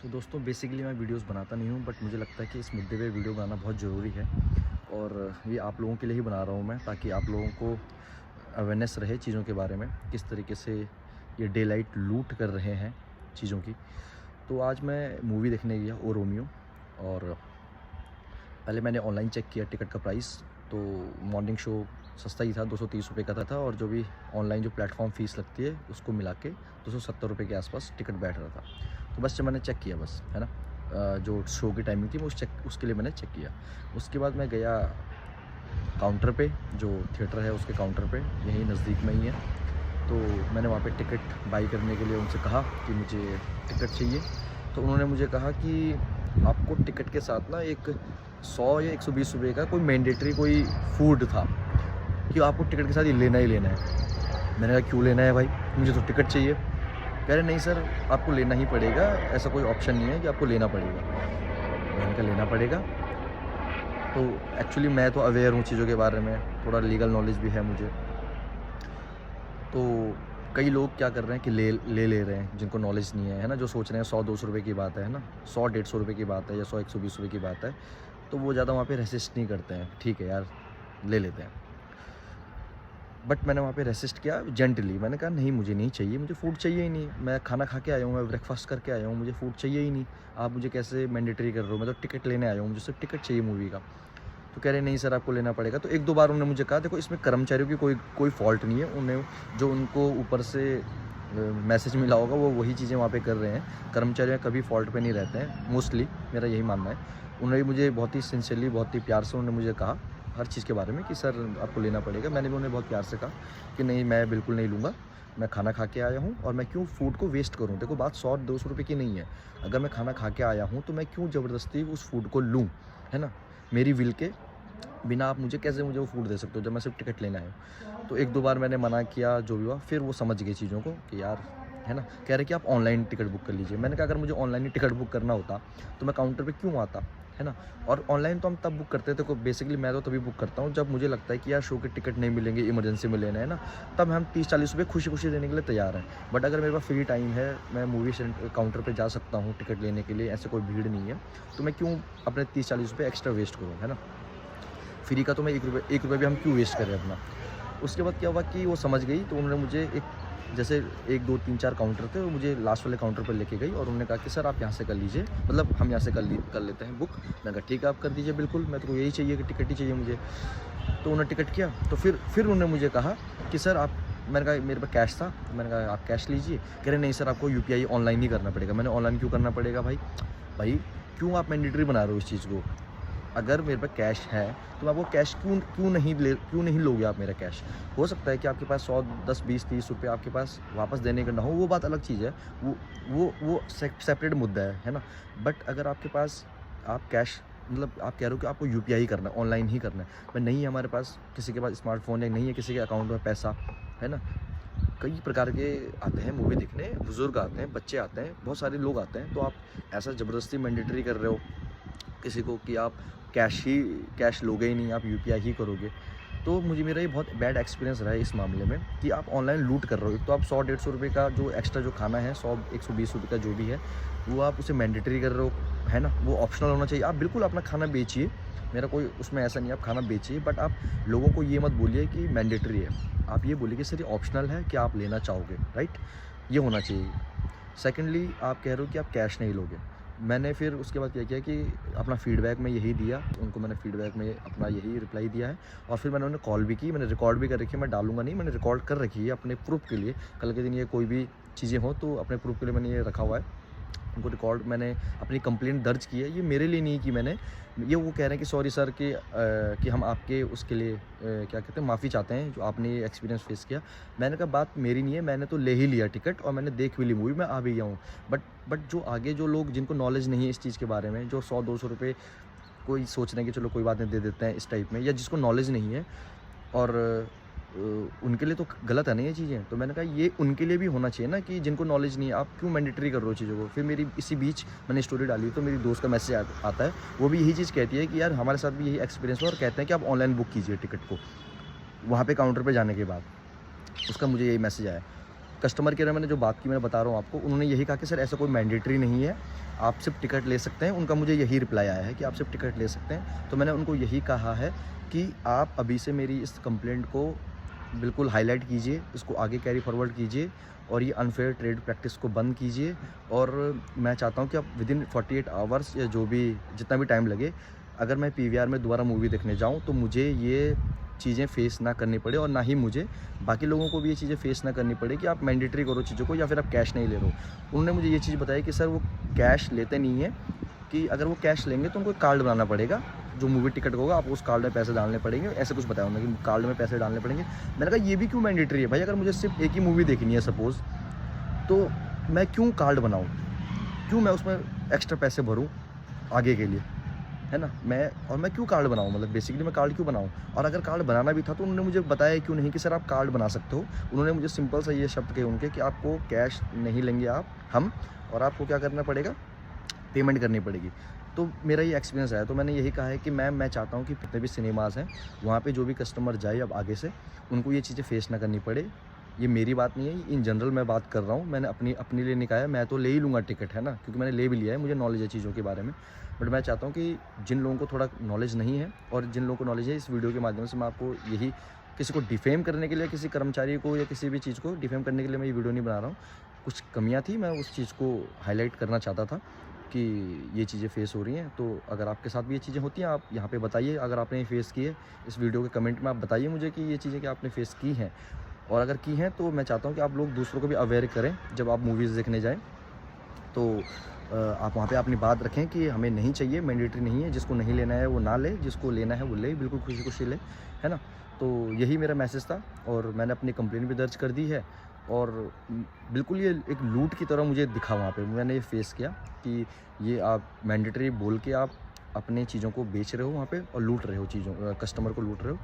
तो दोस्तों बेसिकली मैं वीडियोस बनाता नहीं हूँ, बट मुझे लगता है कि इस मुद्दे पे वीडियो बनाना बहुत ज़रूरी है। और ये आप लोगों के लिए ही बना रहा हूँ मैं, ताकि आप लोगों को अवेयरनेस रहे चीज़ों के बारे में, किस तरीके से ये डे लाइट लूट कर रहे हैं चीज़ों की। तो आज मैं मूवी देखने गया ओ रोमियो, और पहले मैंने ऑनलाइन चेक किया टिकट का प्राइस। तो मॉर्निंग शो सस्ता ही था, 230 रुपये का था, और जो भी ऑनलाइन जो प्लेटफॉर्म फ़ीस लगती है उसको मिला के 270 रुपये के आसपास टिकट बैठ रहा था। तो बस जब मैंने चेक किया, बस है ना, जो शो की टाइमिंग थी मैं उसके लिए मैंने चेक किया। उसके बाद मैं गया काउंटर पे, जो थिएटर है उसके काउंटर पे, यहीं नज़दीक में ही है। तो मैंने वहाँ पे टिकट बाई करने के लिए उनसे कहा कि मुझे टिकट चाहिए। तो उन्होंने मुझे कहा कि आपको टिकट के साथ ना एक 100 या 120 रुपये का कोई मैंडेटरी कोई फूड था, कि आपको टिकट के साथ ये लेना ही लेना है। मैंने कहा क्यों लेना है भाई, मुझे तो टिकट चाहिए। कह रहे नहीं सर, आपको लेना ही पड़ेगा, ऐसा कोई ऑप्शन नहीं है कि आपको लेना पड़ेगा। मैंने कहा लेना पड़ेगा। तो एक्चुअली मैं तो अवेयर हूँ चीज़ों के बारे में, थोड़ा लीगल नॉलेज भी है मुझे। तो कई लोग क्या कर रहे हैं कि ले रहे हैं, जिनको नॉलेज नहीं है ना, जो सोच रहे हैं 100-200 रुपये की बात है ना, 100-150 रुपये की बात है, या 100-120 रुपये की बात है, तो वो ज़्यादा वहाँ पे रेसिस्ट नहीं करते हैं। ठीक है यार, ले लेते हैं। बट मैंने वहाँ पे रेसिस्ट किया जेंटली। मैंने कहा नहीं, मुझे नहीं चाहिए, मुझे फ़ूड चाहिए ही नहीं। मैं खाना खा के आया हूँ, मैं ब्रेकफास्ट करके आया हूँ, मुझे फ़ूड चाहिए ही नहीं। आप मुझे कैसे मैंडेटरी कर रहे हो? मैं तो टिकट लेने आया हूँ, मुझे सिर्फ टिकट चाहिए मूवी का। तो कह रहे नहीं सर, आपको लेना पड़ेगा। तो 1-2 बार उन्होंने मुझे कहा, देखो इसमें कर्मचारियों की कोई फ़ॉल्ट नहीं है। उन्हें जो उनको ऊपर से मैसेज मिला होगा वो वही चीज़ें वहाँ पे कर रहे हैं। कर्मचारी कभी फ़ॉल्ट पे नहीं रहते हैं मोस्टली, मेरा यही मानना है। उन्होंने मुझे बहुत ही सिंसियरली, बहुत ही प्यार से उन्होंने मुझे कहा हर चीज़ के बारे में कि सर आपको लेना पड़ेगा। मैंने भी उन्हें बहुत प्यार से कहा कि नहीं, मैं बिल्कुल नहीं लूँगा। मैं खाना खा के आया हूँ और मैं क्यों फ़ूड को वेस्ट करूँ? देखो बात 100-200 रुपये की नहीं है। अगर मैं खाना खा के आया हूँ तो मैं क्यों ज़बरदस्ती उस फ़ूड को लूँ, है ना? मेरी विल के बिना आप मुझे वो फ़ूड दे सकते हो जब मैं सिर्फ टिकट लेने आया हूँ। तो 1-2 बार मैंने मना किया, जो भी हुआ, फिर वो समझ गए चीज़ों को कि यार, है ना? कह रहे कि आप ऑनलाइन टिकट बुक कर लीजिए। मैंने कहा अगर मुझे ऑनलाइन ही टिकट बुक करना होता तो मैं काउंटर पे क्यों आता, है ना? और ऑनलाइन तो हम तब बुक करते थे, बेसिकली मैं तो तभी बुक करता हूँ जब मुझे लगता है कि यार शो के टिकट नहीं मिलेंगे, इमरजेंसी में लेना है ना, तब हम 30-40 रुपये खुशी-खुशी देने के लिए तैयार हैं। बट अगर मेरे पास फ्री टाइम है, मैं मूवी काउंटर पे जा सकता हूँ टिकट लेने के लिए, ऐसे कोई भीड़ नहीं है, तो मैं क्यों अपने 30-40 रुपये एक्स्ट्रा वेस्ट करूँ, है ना? फ्री का तो मैं ₹1 भी हम क्यों वेस्ट करें अपना। उसके बाद क्या हुआ कि वो समझ गई, तो उन्होंने मुझे जैसे 1, 2, 3, 4 काउंटर थे, वो मुझे लास्ट वाले काउंटर पर लेके गई और उन्होंने कहा कि सर आप यहाँ से कर लीजिए, मतलब हम यहाँ से कर लेते हैं बुक। मैंने कहा ठीक है, आप कर दीजिए बिल्कुल, मैं तो यही चाहिए कि टिकट ही चाहिए मुझे। तो उन्होंने टिकट किया, तो फिर उन्होंने मुझे कहा कि सर आप, मैंने कहा मेरे पास कैश था, मैंने कहा आप कैश लीजिए। कह रहे नहीं सर, आपको यूपीआई ऑनलाइन ही करना पड़ेगा। मैंने ऑनलाइन क्यों करना पड़ेगा भाई? भाई क्यों आप मैंडेटरी बना रहे हो इस चीज़ को? अगर मेरे पास कैश है तो आप वो कैश क्यों नहीं लोगे आप मेरा कैश? हो सकता है कि आपके पास 100, 10, 20, 30 रुपये आपके पास वापस देने का ना हो, वो बात अलग चीज़ है। वो सेपरेट मुद्दा है ना? बट अगर आपके पास आप कैश, मतलब आप कह रहे हो कि आपको यूपीआई करना है, ऑनलाइन ही करना है। पर नहीं है हमारे पास, किसी के पास स्मार्टफ़ोन है, नहीं है किसी के अकाउंट में पैसा, है ना? कई प्रकार के आते हैं मूवी देखने, बुज़ुर्ग आते हैं, बच्चे आते हैं, बहुत सारे लोग आते हैं। तो आप ऐसा ज़बरदस्ती मैंडेटरी कर रहे हो किसी को कि आप कैश लोगे ही नहीं, आप यूपीआई ही करोगे। तो मेरा ये बहुत बैड एक्सपीरियंस रहा है इस मामले में कि आप ऑनलाइन लूट कर रहे हो। तो आप 100-150 रुपये का जो एक्स्ट्रा जो खाना है, 100-120 रुपये का जो भी है, वो आप उसे मैंडेटरी कर रहे हो, है ना? वो ऑप्शनल होना चाहिए। आप बिल्कुल अपना खाना बेचिए, मेरा कोई उसमें ऐसा नहीं है, आप खाना बेचिए, बट आप लोगों को ये मत बोलिए कि मैंडेटरी है। आप ये बोलिए कि सर ये ऑप्शनल है, कि आप लेना चाहोगे, राइट? ये होना चाहिए। सेकेंडली, आप कह रहे हो कि आप कैश नहीं लोगे। मैंने फिर उसके बाद क्या किया कि अपना फ़ीडबैक में यही दिया, उनको मैंने फ़ीडबैक में अपना यही रिप्लाई दिया है। और फिर मैंने उन्हें कॉल भी की, मैंने रिकॉर्ड भी कर रखी है, मैं डालूँगा नहीं, मैंने रिकॉर्ड कर रखी है अपने प्रूफ़ के लिए। कल के दिन ये कोई भी चीज़ें हो तो अपने प्रूफ़ के लिए मैंने ये रखा हुआ है। उनको रिकॉर्ड, मैंने अपनी कंप्लेंट दर्ज की है। ये मेरे लिए नहीं कि मैंने, ये वो कह रहे हैं कि सॉरी सर कि हम आपके उसके लिए क्या कहते हैं, माफ़ी चाहते हैं जो आपने ये एक्सपीरियंस फेस किया। मैंने कहा बात मेरी नहीं है, मैंने तो ले ही लिया टिकट और मैंने देख भी ली मूवी, मैं आ भी गया हूँ। बट जो आगे जो लोग, जिनको नॉलेज नहीं है इस चीज़ के बारे में, जो 100-200 रुपये कोई सोच रहे हैं कि चलो कोई बात नहीं, दे देते हैं इस टाइप में, या जिसको नॉलेज नहीं है, और उनके लिए तो गलत है ना ये चीज़ें। तो मैंने कहा ये उनके लिए भी होना चाहिए ना, कि जिनको नॉलेज नहीं है, आप क्यों मैंडेटरी कर रहे हो चीज़ों को। फिर मेरी इसी बीच मैंने स्टोरी डाली, तो मेरी दोस्त का मैसेज आता है, वो भी यही चीज़ कहती है कि यार हमारे साथ भी यही एक्सपीरियंस हुआ, और कहते हैं कि आप ऑनलाइन बुक कीजिए टिकट को, वहाँ पे काउंटर पे जाने के बाद। उसका मुझे यही मैसेज आया। कस्टमर केयर में मैंने जो बात की, मैं बता रहा हूँ आपको, उन्होंने यही कहा कि सर ऐसा कोई मैंडेटरी नहीं है, आप सिर्फ टिकट ले सकते हैं। उनका मुझे यही रिप्लाई आया है कि आप सिर्फ टिकट ले सकते हैं। तो मैंने उनको यही कहा है कि आप अभी से मेरी इस कंप्लेंट को बिल्कुल हाईलाइट कीजिए, इसको आगे कैरी फॉरवर्ड कीजिए और ये अनफेयर ट्रेड प्रैक्टिस को बंद कीजिए। और मैं चाहता हूँ कि आप विदिन 48 आवर्स या जो भी जितना भी टाइम लगे, अगर मैं पीवीआर में दोबारा मूवी देखने जाऊँ तो मुझे ये चीज़ें फेस ना करनी पड़े और ना ही मुझे बाकी लोगों को भी ये चीज़ें फेस ना करनी पड़े कि आप मैंडेटरी करो चीज़ों को या फिर आप कैश नहीं ले रहे हो। उन्होंने मुझे ये चीज़ बताई कि सर वो कैश लेते नहीं है, कि अगर वो कैश लेंगे तो उनको एक कार्ड बनाना पड़ेगा, जो मूवी टिकट होगा आप उस कार्ड में पैसे डालने पड़ेंगे, ऐसे कुछ बताया उन्होंने कि कार्ड में पैसे डालने पड़ेंगे। मैंने कहा ये भी क्यों मैंडेटरी है भाई, अगर मुझे सिर्फ एक ही मूवी देखनी है सपोज़, तो मैं क्यों कार्ड बनाऊँ, क्यों मैं उसमें एक्स्ट्रा पैसे भरूँ आगे के लिए, है ना। मैं क्यों कार्ड बनाऊँ, मतलब बेसिकली मैं कार्ड क्यों बनाऊँ। और अगर कार्ड बनाना भी था तो उन्होंने मुझे बताया क्यों नहीं कि सर आप कार्ड बना सकते हो। उन्होंने मुझे सिंपल सा ये शब्द कहे उनके कि आपको कैश नहीं लेंगे हम और आपको क्या करना पड़ेगा, पेमेंट करनी पड़ेगी। तो मेरा ये एक्सपीरियंस है। तो मैंने यही कहा है कि मैं चाहता हूँ कि जितने भी सिनेमाज़ हैं वहाँ पे जो भी कस्टमर जाए अब आगे से उनको ये चीज़ें फेस ना करनी पड़े। ये मेरी बात नहीं है, इन जनरल मैं बात कर रहा हूँ। मैंने अपने लिए निकाया, मैं तो ले ही लूँगा टिकट, है ना, क्योंकि मैंने ले भी लिया है, मुझे नॉलेज है चीज़ों के बारे में। बट मैं चाहता हूँ कि जिन लोगों को थोड़ा नॉलेज नहीं है और जिन लोगों को नॉलेज है, इस वीडियो के माध्यम से मैं आपको यही, किसी को डिफेम करने के लिए, किसी कर्मचारी को या किसी भी चीज़ को डिफेम करने के लिए मैं ये वीडियो नहीं बना रहा हूँ। कुछ कमियाँ थी, मैं उस चीज़ को हाईलाइट करना चाहता था कि ये चीज़ें फ़ेस हो रही हैं। तो अगर आपके साथ भी ये चीज़ें होती हैं, आप यहाँ पे बताइए। अगर आपने ये फ़ेस की है, इस वीडियो के कमेंट में आप बताइए मुझे कि ये चीज़ें कि आपने फ़ेस की हैं। और अगर की हैं तो मैं चाहता हूँ कि आप लोग दूसरों को भी अवेयर करें। जब आप मूवीज़ देखने जाएँ तो आप वहाँ पे अपनी बात रखें कि हमें नहीं चाहिए, मैंडेटरी नहीं है, जिसको नहीं लेना है वो ना ले, जिसको लेना है वो ले, बिल्कुल खुशी-खुशी ले, है ना। तो यही मेरा मैसेज था और मैंने अपनी कंप्लेंट भी दर्ज कर दी है। और बिल्कुल ये एक लूट की तरह मुझे दिखा वहाँ पे, मैंने ये फेस किया कि ये आप मैंडेटरी बोल के आप अपने चीज़ों को बेच रहे हो वहाँ पे और लूट रहे हो, कस्टमर को लूट रहे हो।